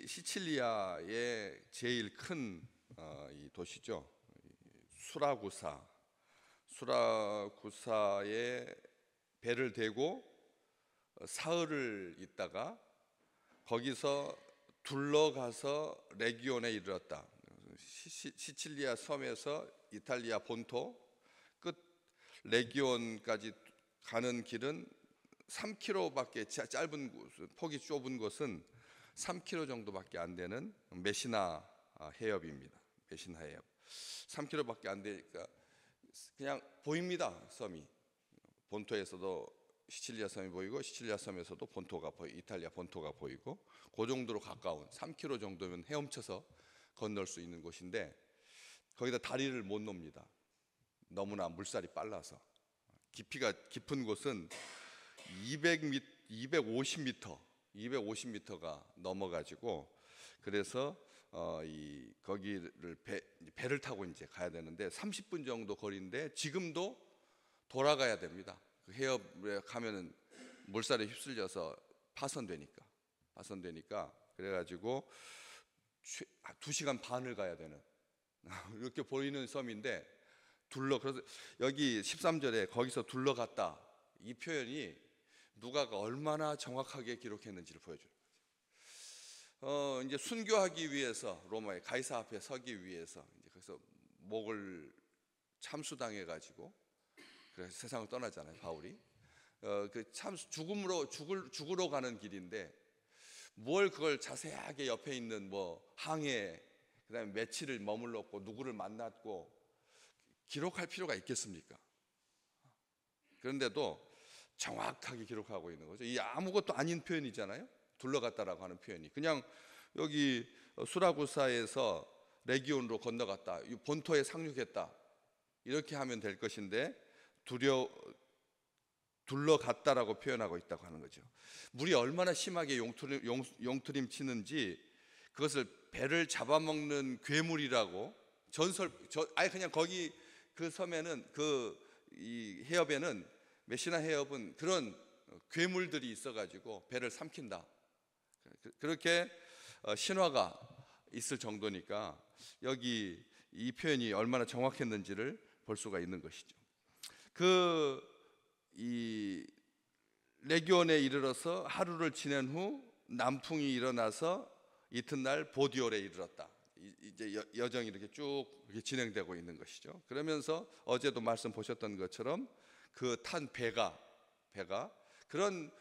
시칠리아의 제일 큰 이 도시죠. 수라구사에 배를 대고 사흘을 있다가 거기서 둘러가서 레기온에 이르렀다. 시칠리아 섬에서 이탈리아 본토 끝 레기온까지 가는 길은 3km밖에 짧은 곳, 폭이 좁은 곳은 3km 정도밖에 안 되는 메시나 해협입니다. 메시나 해협 3km밖에 안 되니까 그냥 보입니다. 섬이 본토에서도 시칠리아 섬이 보이고 시칠리아 섬에서도 본토가 이탈리아 본토가 보이고 그 정도로 가까운 3km 정도면 헤엄쳐서 건널 수 있는 곳인데 거기다 다리를 못 놉니다. 너무나 물살이 빨라서 깊이가 깊은 곳은 250m가 넘어가지고 그래서 거기를 배를 타고 이제 가야 되는데 30분 정도 거리인데 지금도 돌아가야 됩니다. 그 해협에 가면은 물살에 휩쓸려서 파손되니까 그래가지고 2시간 반을 가야 되는 이렇게 보이는 섬인데 그래서 여기 13절에 거기서 둘러갔다 이 표현이 누가가 얼마나 정확하게 기록했는지를 보여줘요. 이제 순교하기 위해서 로마의 가이사 앞에 서기 위해서 이제 거기서 목을 참수당해 가지고 그래서 세상을 떠나잖아요. 바울이 그 참수 죽으러 가는 길인데 뭘 그걸 자세하게 옆에 있는 뭐 항해 그다음에 며칠을 머물렀고 누구를 만났고 기록할 필요가 있겠습니까? 그런데도 정확하게 기록하고 있는 거죠. 이 아무것도 아닌 표현이잖아요. 둘러갔다라고 하는 표현이 그냥 여기 수라구사에서 레기온으로 건너갔다, 본토에 상륙했다 이렇게 하면 될 것인데 둘러갔다라고 표현하고 있다고 하는 거죠. 물이 얼마나 심하게 용트림 치는지 그것을 배를 잡아먹는 괴물이라고 아예 그냥 거기 그 섬에는 이 해협에는 메시나 해협은 그런 괴물들이 있어가지고 배를 삼킨다. 그렇게 신화가 있을 정도니까 여기 이 표현이 얼마나 정확했는지를 볼 수가 있는 것이죠. 이 레기온에 이르러서 하루를 지낸 후 남풍이 일어나서 이튿날 보디올에 이르렀다. 이제 여정이 이렇게 쭉 이렇게 진행되고 있는 것이죠. 그러면서 어제도 말씀 보셨던 것처럼 그 탄 배가 그런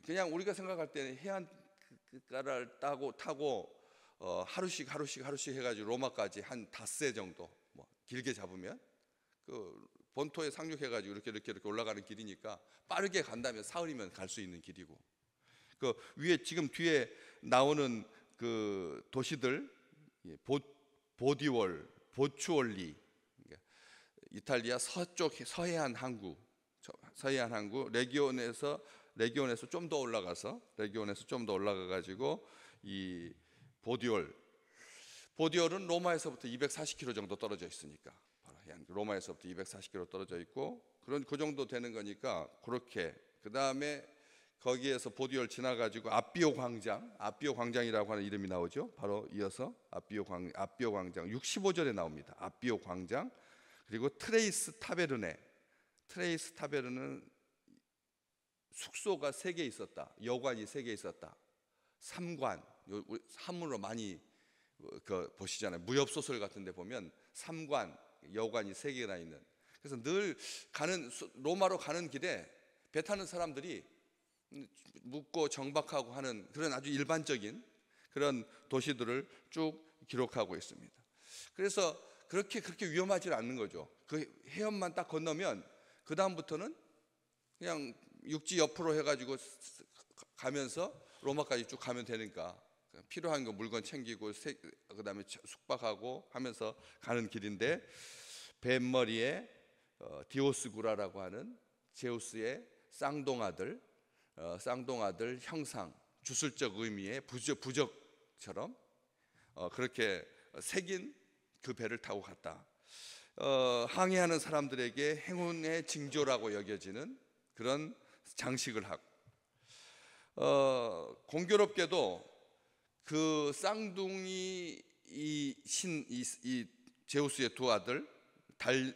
그냥 우리가 생각할 때는 해안가를 타고 하루씩 해가지고 로마까지 한 닷새 정도 뭐 길게 잡으면 그 본토에 상륙해가지고 이렇게 올라가는 길이니까 빠르게 간다면 사흘이면 갈 수 있는 길이고 그 위에 지금 뒤에 나오는 그 도시들 보디월, 보추올리 이탈리아 서쪽 서해안 항구 레기온에서 좀 더 올라가서 가지고 이 보디올은 로마에서부터 240km 정도 떨어져 있으니까 로마에서부터 240km 떨어져 있고 그 정도 되는 거니까 그렇게 그 다음에 거기에서 보디올 지나가지고 아비오 광장이라고 하는 이름이 나오죠. 바로 이어서 아비오 광장 65절에 나옵니다. 아비오 광장 그리고 트레이스 타베르는 숙소가 3개 있었다. 여관이 3개 있었다. 삼관 한문으로 많이 보시잖아요. 무협 소설 같은 데 보면 삼관 여관이 3개나 있는 그래서 늘 로마로 가는 길에 배 타는 사람들이 묵고 정박하고 하는 그런 아주 일반적인 그런 도시들을 쭉 기록하고 있습니다. 그래서 그렇게 위험하지 않는 거죠. 그 해협만 딱 건너면 그 다음부터는 그냥 육지 옆으로 해가지고 가면서 로마까지 쭉 가면 되니까 필요한 거 물건 챙기고 그 다음에 숙박하고 하면서 가는 길인데 뱃머리에 디오스구라라고 하는 제우스의 쌍둥아들 형상 주술적 의미의 부적처럼 그렇게 새긴 그 배를 타고 갔다. 항해하는 사람들에게 행운의 징조라고 여겨지는 그런 장식을 하고 공교롭게도 그 쌍둥이 이 제우스의 두 아들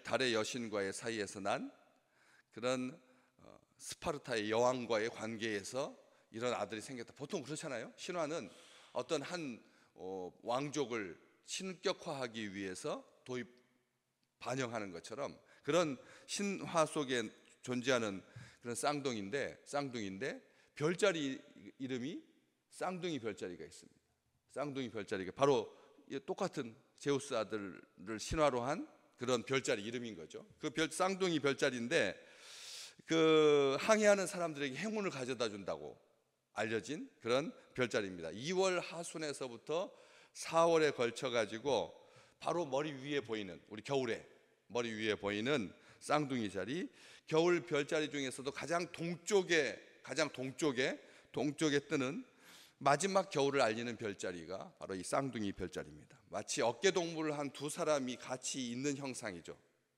달의 여신과의 사이에서 난 그런 스파르타의 여왕과의 관계에서 이런 아들이 생겼다. 보통 그렇잖아요. 신화는 어떤 한 왕족을 신격화하기 위해서 반영하는 것처럼 그런 신화 속에 존재하는 그런 쌍둥이인데 별자리 이름이 쌍둥이 별자리가 있습니다. 쌍둥이 별자리가 바로 똑같은 제우스 아들을 신화로 한 그런 별자리 이름인 거죠. 그 쌍둥이 별자리인데 그 항해하는 사람들에게 행운을 가져다 준다고 알려진 그런 별자리입니다. 2월 하순에서부터 4월에 걸쳐 가지고 바로 머리 위에 보이는, 우리 겨울에 머리 위에 보이는 쌍둥이 자리, 겨울 별자리 중에서도 가장 동쪽에 뜨는 마지막 겨울을 알리는 별자리가 바로 이 쌍둥이 별자리입니다. 마치 어깨 동무를 한 두 사람이 같이 있는 형상이죠.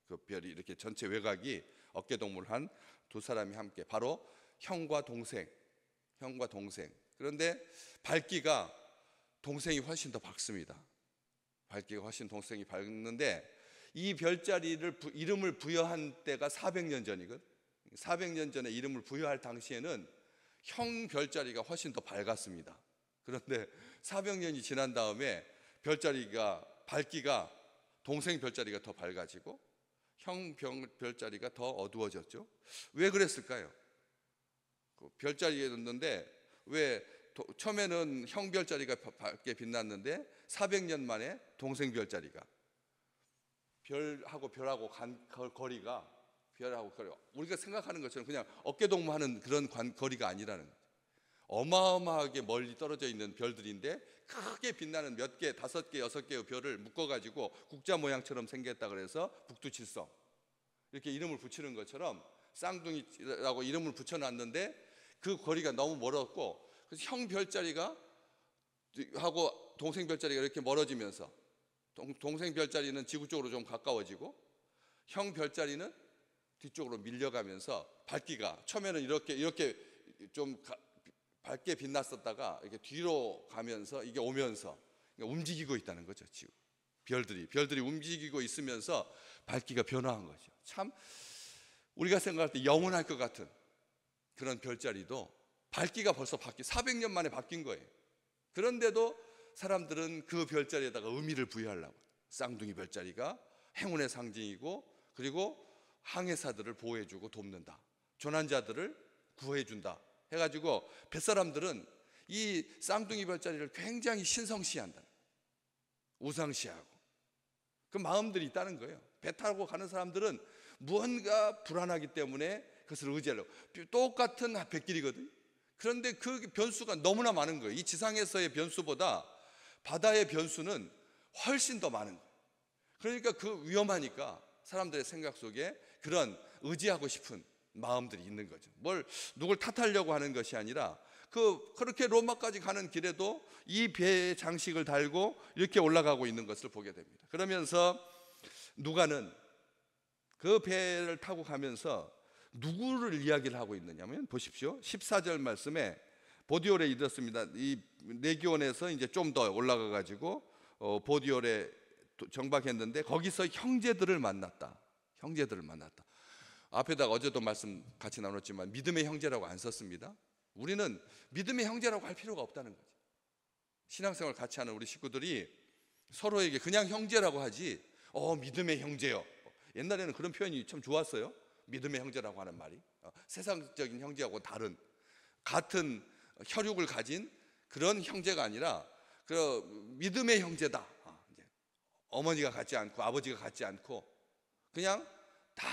그 별이 이렇게 전체 외곽이 어깨 동무를 한 두 사람이 함께, 바로 형과 동생. 그런데 밝기가 동생이 훨씬 더 밝습니다. 밝기가 훨씬 동생이 밝는데 이 별자리를 이름을 부여한 때가 400년 전이거든. 400년 전에 이름을 부여할 당시에는 형 별자리가 훨씬 더 밝았습니다. 그런데 400년이 지난 다음에 밝기가 동생 별자리가 더 밝아지고 형 별자리가 더 어두워졌죠. 왜 그랬을까요? 그 별자리였는데 왜 처음에는 형 별자리가 밝게 빛났는데 400년 만에 동생 별자리가, 별하고 거리가 우리가 생각하는 것처럼 그냥 어깨동무하는 그런 거리가 아니라는 거죠. 어마어마하게 멀리 떨어져 있는 별들인데 크게 빛나는 몇 개, 5개, 6개의 별을 묶어가지고 국자 모양처럼 생겼다 그래서 북두칠성 이렇게 이름을 붙이는 것처럼 쌍둥이라고 이름을 붙여놨는데 그 거리가 너무 멀었고, 그래서 형 별자리가 하고 동생 별자리가 이렇게 멀어지면서 동생 별자리는 지구 쪽으로 좀 가까워지고 형 별자리는 뒤쪽으로 밀려가면서 밝기가 처음에는 이렇게 좀 밝게 빛났었다가 이렇게 뒤로 가면서 이게 오면서 움직이고 있다는 거죠. 지금 별들이 움직이고 있으면서 밝기가 변화한 거죠. 참 우리가 생각할 때 영원할 것 같은 그런 별자리도 밝기가 벌써 400년 만에 바뀐 거예요. 그런데도 사람들은 그 별자리에다가 의미를 부여하려고, 쌍둥이 별자리가 행운의 상징이고 그리고 항해사들을 보호해주고 돕는다, 조난자들을 구해준다 해가지고 뱃사람들은 이 쌍둥이 별자리를 굉장히 신성시한다, 우상시하고 그 마음들이 있다는 거예요. 배 타고 가는 사람들은 무언가 불안하기 때문에 그것을 의지하려고, 똑같은 뱃길이거든요. 그런데 그 변수가 너무나 많은 거예요. 이 지상에서의 변수보다 바다의 변수는 훨씬 더 많은 거예요. 그러니까 그 위험하니까 사람들의 생각 속에 그런 의지하고 싶은 마음들이 있는 거죠. 누굴 탓하려고 하는 것이 아니라 그렇게 로마까지 가는 길에도 이 배에 장식을 달고 이렇게 올라가고 있는 것을 보게 됩니다. 그러면서 누가는 그 배를 타고 가면서 누구를 이야기를 하고 있느냐면 보십시오. 14절 말씀에 보디올에 이르렀습니다. 이 레기온에서 이제 좀 더 올라가 가지고 보디올에 정박했는데 거기서 형제들을 만났다. 앞에다가 어제도 말씀 같이 나눴지만 믿음의 형제라고 안 썼습니다. 우리는 믿음의 형제라고 할 필요가 없다는 거죠. 신앙생활 같이 하는 우리 식구들이 서로에게 그냥 형제라고 하지, 믿음의 형제요. 옛날에는 그런 표현이 참 좋았어요. 믿음의 형제라고 하는 말이 세상적인 형제하고 다른, 같은 혈육을 가진 그런 형제가 아니라 그 믿음의 형제다. 어머니가 같지 않고 아버지가 같지 않고 그냥 다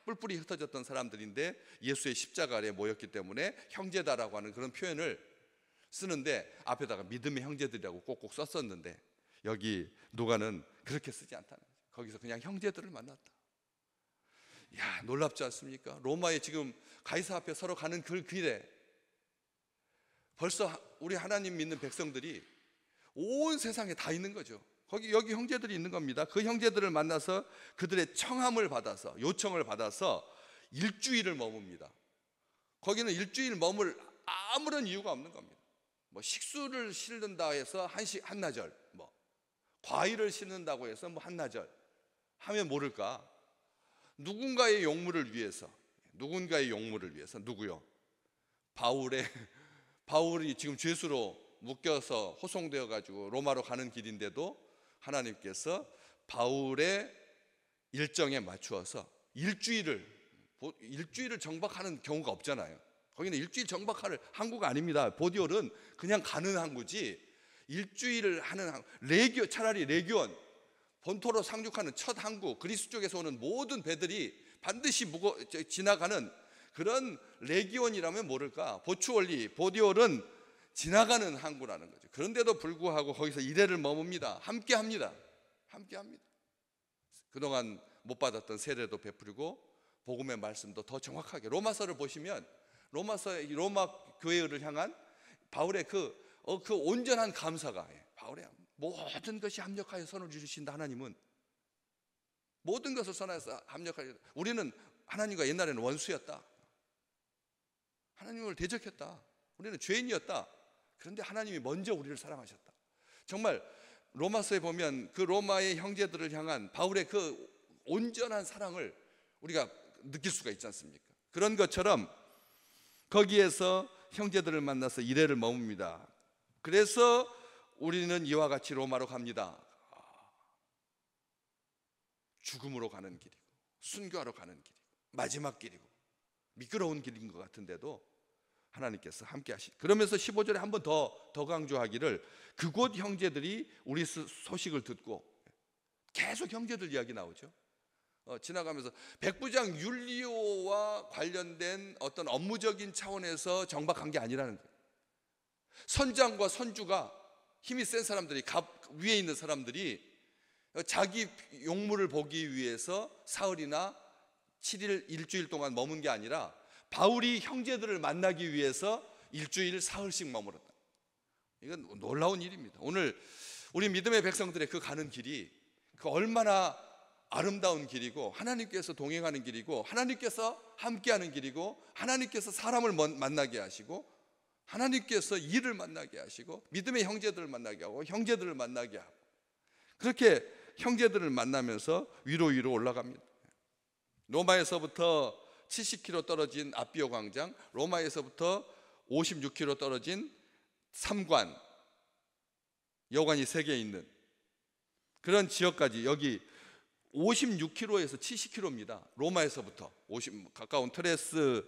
뿔뿔이 흩어졌던 사람들인데 예수의 십자가 아래 모였기 때문에 형제다라고 하는 그런 표현을 쓰는데 앞에다가 믿음의 형제들이라고 꼭꼭 썼었는데 여기 누가는 그렇게 쓰지 않다는 거죠. 거기서 그냥 형제들을 만났다. 야, 놀랍지 않습니까? 로마에 지금 가이사 앞에 서로 가는 그 길에 벌써 우리 하나님 믿는 백성들이 온 세상에 다 있는 거죠. 여기 형제들이 있는 겁니다. 그 형제들을 만나서 그들의 요청을 받아서 일주일을 머뭅니다. 거기는 일주일 머물 아무런 이유가 없는 겁니다. 뭐 식수를 심는다 해서 한나절, 뭐 과일을 심는다고 해서 뭐 한나절 하면 모를까? 누군가의 용무를 위해서, 누구요? 바울이 지금 죄수로 묶여서 호송되어 가지고 로마로 가는 길인데도 하나님께서 바울의 일정에 맞추어서 일주일을 정박하는 경우가 없잖아요. 거기는 일주일 정박할 항구가 아닙니다. 보디올은 그냥 가는 항구지, 일주일을 하는 차라리 레기온, 본토로 상륙하는 첫 항구, 그리스 쪽에서 오는 모든 배들이 반드시 지나가는 그런 레기온이라면 모를까? 보디올은 지나가는 항구라는 거죠. 그런데도 불구하고 거기서 이래를 머뭅니다. 함께합니다. 그동안 못 받았던 세례도 베풀고 복음의 말씀도 더 정확하게, 로마서를 보시면 로마 교회를 향한 바울의 그 온전한 감사가, 바울의 모든 것이 합력하여 선을 이루신다. 하나님은 모든 것을 선하여서 합력하여, 우리는 하나님과 옛날에는 원수였다. 하나님을 대적했다. 우리는 죄인이었다. 그런데 하나님이 먼저 우리를 사랑하셨다. 정말 로마서에 보면 그 로마의 형제들을 향한 바울의 그 온전한 사랑을 우리가 느낄 수가 있지 않습니까? 그런 것처럼 거기에서 형제들을 만나서 이래를 머뭅니다. 그래서 우리는 이와 같이 로마로 갑니다. 죽음으로 가는 길이고 순교하러 가는 길이고 마지막 길이고 미끄러운 길인 것 같은데도 하나님께서 함께 하시. 그러면서 15절에 한 번 더 강조하기를, 그곳 형제들이 우리 소식을 듣고, 계속 형제들 이야기 나오죠. 지나가면서 백부장 율리오와 관련된 어떤 업무적인 차원에서 정박한 게 아니라는 거예요. 선장과 선주가, 힘이 센 사람들이, 위에 있는 사람들이 자기 용무를 보기 위해서 사흘이나 7일, 일주일 동안 머문 게 아니라 바울이 형제들을 만나기 위해서 일주일 사흘씩 머물렀다. 이건 놀라운 일입니다. 오늘 우리 믿음의 백성들의 그 가는 길이 그 얼마나 아름다운 길이고, 하나님께서 동행하는 길이고, 하나님께서 함께하는 길이고, 하나님께서 사람을 만나게 하시고, 하나님께서 일을 만나게 하시고, 믿음의 형제들을 만나게 하고, 형제들을 만나게 하고, 그렇게 형제들을 만나면서 위로 올라갑니다. 로마에서부터 70km 떨어진 아비오 광장, 로마에서부터 56km 떨어진 삼관, 여관이 3개 있는 그런 지역까지, 여기 56km에서 70km입니다. 로마에서부터 가까운 트레이스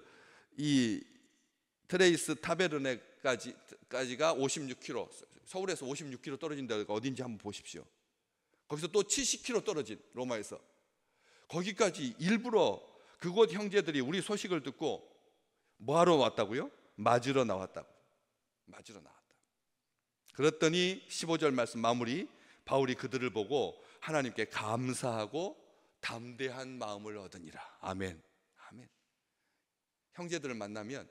타베르네까지가 56km, 서울에서 56km 떨어진 데가 어딘지 한번 보십시오. 거기서 또 70km 떨어진 로마에서 거기까지 일부러 그곳 형제들이 우리 소식을 듣고 뭐하러 왔다고요? 맞으러 나왔다. 그랬더니 15절 말씀 마무리, 바울이 그들을 보고 하나님께 감사하고 담대한 마음을 얻으니라. 아멘. 형제들을 만나면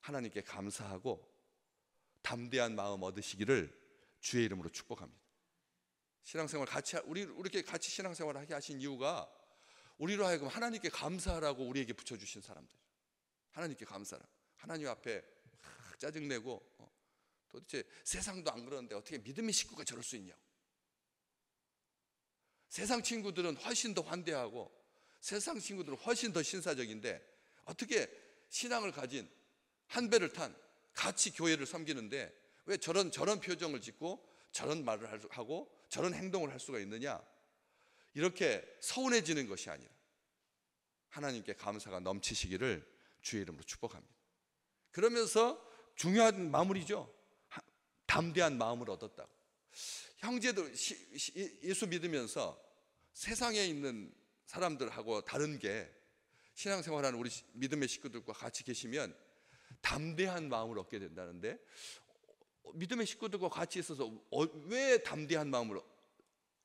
하나님께 감사하고 담대한 마음 얻으시기를 주의 이름으로 축복합니다. 신앙생활 이렇게 같이 신앙생활을 하게 하신 이유가, 우리로 하여금 하나님께 감사하라고 우리에게 붙여주신 사람들, 하나님께 감사하라고. 하나님 앞에 짜증내고 도대체 세상도 안 그러는데 어떻게 믿음의 식구가 저럴 수 있냐고. 세상 친구들은 훨씬 더 환대하고, 세상 친구들은 훨씬 더 신사적인데, 어떻게 신앙을 가진, 한 배를 탄, 같이 교회를 섬기는데 왜 저런 표정을 짓고 저런 말을 하고 저런 행동을 할 수가 있느냐? 이렇게 서운해지는 것이 아니라 하나님께 감사가 넘치시기를 주의 이름으로 축복합니다. 그러면서 중요한 마무리죠. 담대한 마음을 얻었다고. 형제들, 예수 믿으면서 세상에 있는 사람들하고 다른 게, 신앙생활하는 우리 믿음의 식구들과 같이 계시면 담대한 마음을 얻게 된다는데, 믿음의 식구들과 같이 있어서 왜 담대한 마음을,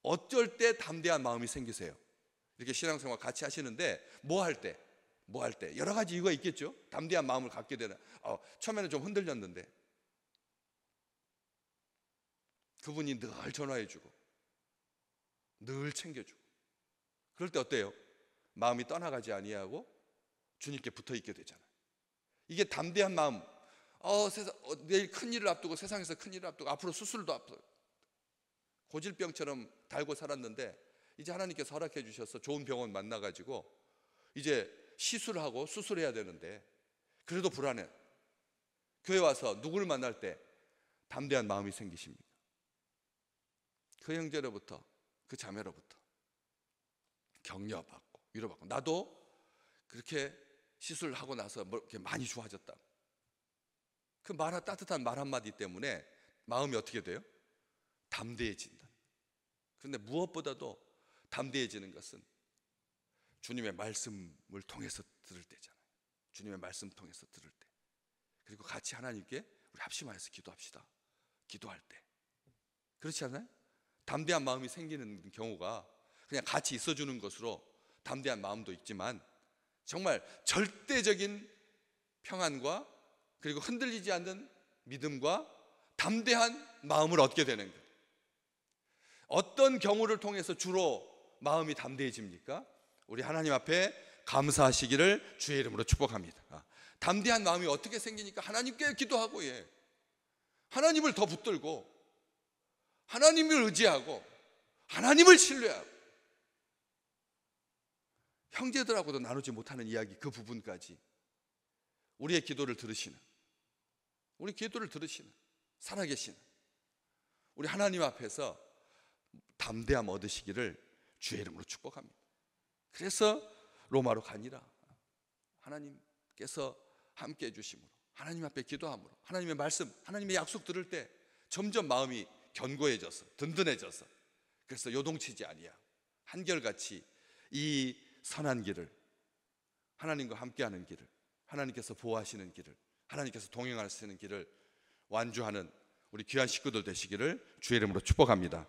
어쩔 때 담대한 마음이 생기세요? 이렇게 신앙생활 같이 하시는데 뭐 할 때 여러 가지 이유가 있겠죠. 담대한 마음을 갖게 되는, 처음에는 좀 흔들렸는데 그분이 늘 전화해주고 늘 챙겨주고, 그럴 때 어때요? 마음이 떠나가지 아니하고 주님께 붙어있게 되잖아요. 이게 담대한 마음. 내일 큰일을 앞두고, 세상에서 큰일을 앞두고, 앞으로 수술도 앞두고 고질병처럼 달고 살았는데 이제 하나님께서 허락해 주셔서 좋은 병원 만나가지고 이제 시술하고 수술해야 되는데 그래도 불안해. 교회 와서 누구를 만날 때 담대한 마음이 생기십니까? 그 형제로부터, 그 자매로부터 격려받고 위로받고, 나도 그렇게 시술하고 나서 이렇게 많이 좋아졌다. 그 따뜻한 말 한마디 때문에 마음이 어떻게 돼요? 담대해진다. 그런데 무엇보다도 담대해지는 것은 주님의 말씀을 통해서 들을 때잖아요. 주님의 말씀 통해서 들을 때, 그리고 같이 하나님께 우리 합심하여서 기도합시다. 기도할 때. 그렇지 않아요? 담대한 마음이 생기는 경우가 그냥 같이 있어주는 것으로 담대한 마음도 있지만 정말 절대적인 평안과 그리고 흔들리지 않는 믿음과 담대한 마음을 얻게 되는 거예요. 어떤 경우를 통해서 주로 마음이 담대해집니까? 우리 하나님 앞에 감사하시기를 주의 이름으로 축복합니다. 담대한 마음이 어떻게 생기니까 하나님께 기도하고, 하나님을 더 붙들고 하나님을 의지하고 하나님을 신뢰하고 형제들하고도 나누지 못하는 이야기, 그 부분까지 우리의 기도를 들으시는, 우리 기도를 들으시는 살아계시는 우리 하나님 앞에서 담대함 얻으시기를 주의 이름으로 축복합니다. 그래서 로마로 가니라, 하나님께서 함께 해주심으로, 하나님 앞에 기도함으로, 하나님의 말씀, 하나님의 약속 들을 때 점점 마음이 견고해져서 든든해져서, 그래서 요동치지 아니야, 한결같이 이 선한 길을, 하나님과 함께하는 길을, 하나님께서 보호하시는 길을, 하나님께서 동행하시는 길을 완주하는 우리 귀한 식구들 되시기를 주의 이름으로 축복합니다.